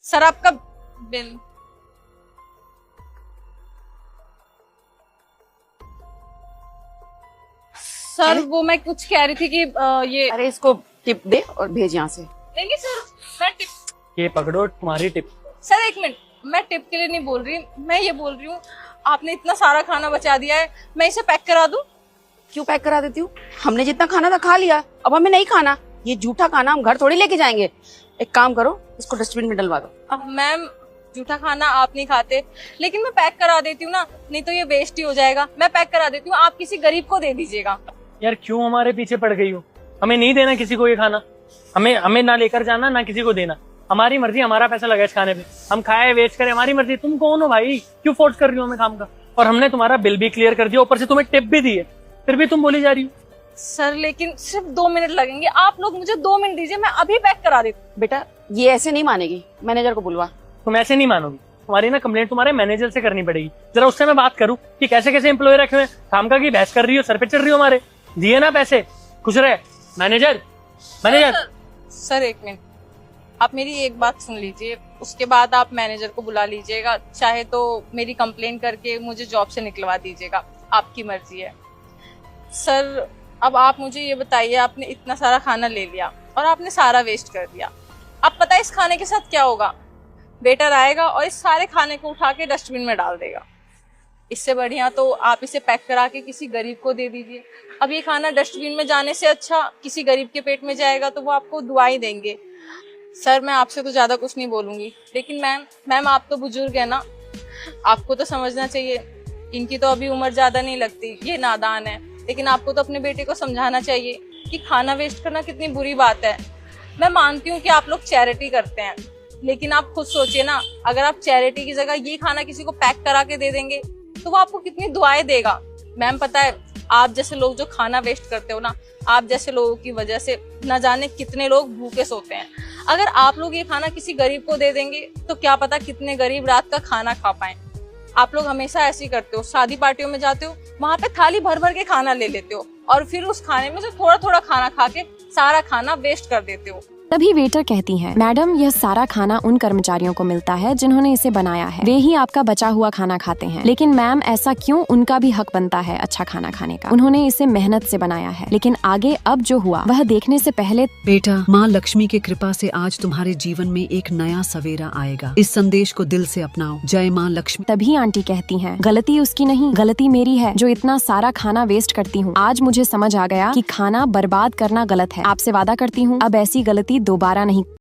Sir आपका bill. Sir वो मैं कुछ कह रही थी कि ये अरे इसको टिप दे और भेज यहाँ से। देंगे सर। मैं टिप। ये पकड़ो तुम्हारी टिप। सर एक मिनट, मैं टिप के लिए नहीं बोल रही, मैं ये बोल रही हूँ आपने इतना सारा खाना बचा दिया है, मैं इसे पैक करा दूं? क्यों पैक करा देती हूँ? हमने जितना खाना था खा लिया, अब हमें नहीं खाना। ये जूठा खाना हम घर थोड़ी लेके जाएंगे। एक काम करो, इसको डस्टबिन में डलवा दो। अब मैम जूठा खाना आप नहीं खाते, लेकिन मैं पैक करा देती हूँ ना, नहीं तो ये वेस्ट ही हो जाएगा। मैं पैक करा देती हूँ, आप किसी गरीब को दे दीजिएगा। यार क्यों हमारे पीछे पड़ गई हो? हमें नहीं देना किसी को ये खाना। हमें ना लेकर जाना ना किसी को देना। हमारी मर्जी, हमारा पैसा लगा इस खाने पे, हम खाए वेस्ट करें, हमारी मर्जी। तुम कौन हो भाई? क्यों फोर्स कर रही हो हमें काम का? और हमने तुम्हारा बिल भी क्लियर कर दिया, ऊपर से तुम्हें टिप भी दी है, फिर भी तुम बोली जा रही हो। सर लेकिन सिर्फ 2 मिनट लगेंगे, आप लोग मुझे 2 मिनट दीजिए, मैं अभी पैक करा देती हूँ। बेटा ये ऐसे नहीं मानेगी, मैनेजर को बुलवा। तुम ऐसे नहीं मानोगी। तुम्हारी ना कंप्लेंट तुम्हारे मैनेजर से करनी पड़ेगी। जरा उससे मैं बात करूं कि कैसे कैसे एम्प्लॉय रखे हुए, काम का की बहस कर रही हो, सर पे चढ़ रही हो हमारे। दिए ना पैसे, खुश रहे। मैनेजर सर एक मिनट, आप मेरी एक बात सुन लीजिए, उसके बाद आप मैनेजर को बुला लीजिएगा। चाहे तो मेरी कंप्लेन करके मुझे जॉब से निकलवा दीजिएगा, आपकी मर्जी है। सर अब आप मुझे ये बताइए, आपने इतना सारा खाना ले लिया और आपने सारा वेस्ट कर दिया। अब पता है इस खाने के साथ क्या होगा? वेटर आएगा और इस सारे खाने को उठा के डस्टबिन में डाल देगा। इससे बढ़िया तो आप इसे पैक करा के किसी गरीब को दे दीजिए। अब ये खाना डस्टबिन में जाने से अच्छा किसी गरीब के पेट में जाएगा तो वो आपको दुआई देंगे। सर मैं आपसे तो ज्यादा कुछ नहीं बोलूंगी, लेकिन मैम आप तो बुजुर्ग है ना, आपको तो समझना चाहिए। इनकी तो अभी उम्र ज्यादा नहीं लगती, ये नादान है, लेकिन आपको तो अपने बेटे को समझाना चाहिए कि खाना वेस्ट करना कितनी बुरी बात है। मैं मानती हूँ कि आप लोग चैरिटी करते हैं, लेकिन आप खुद सोचिए ना, अगर आप चैरिटी की जगह ये खाना किसी को पैक करा के दे देंगे तो वो आपको कितनी दुआएं देगा। मैम पता है, आप जैसे लोग जो खाना वेस्ट करते हो ना, आप जैसे लोगों की वजह से न जाने कितने लोग भूखे सोते हैं। अगर आप लोग ये खाना किसी गरीब को दे देंगे तो क्या पता कितने गरीब रात का खाना खा पाए। आप लोग हमेशा ऐसे ही करते हो, शादी पार्टियों में जाते हो, वहां पे थाली भर भर के खाना ले लेते हो और फिर उस खाने में से थोड़ा थोड़ा खाना खा के सारा खाना वेस्ट कर देते हो। तभी वेटर कहती हैं, मैडम यह सारा खाना उन कर्मचारियों को मिलता है जिन्होंने इसे बनाया है, वे ही आपका बचा हुआ खाना खाते हैं। लेकिन मैम ऐसा क्यों? उनका भी हक बनता है अच्छा खाना खाने का, उन्होंने इसे मेहनत से बनाया है। लेकिन आगे अब जो हुआ वह देखने से पहले। बेटा, माँ लक्ष्मी की कृपा से आज तुम्हारे जीवन में एक नया सवेरा आएगा। इस संदेश को दिल से अपनाओ। जय माँ लक्ष्मी। तभी आंटी कहती हैं, गलती उसकी नहीं, गलती मेरी है जो इतना सारा खाना वेस्ट करती हूँ। आज मुझे समझ आ गया कि खाना बर्बाद करना गलत है। आपसे वादा करती हूँ अब ऐसी गलती दोबारा नहीं।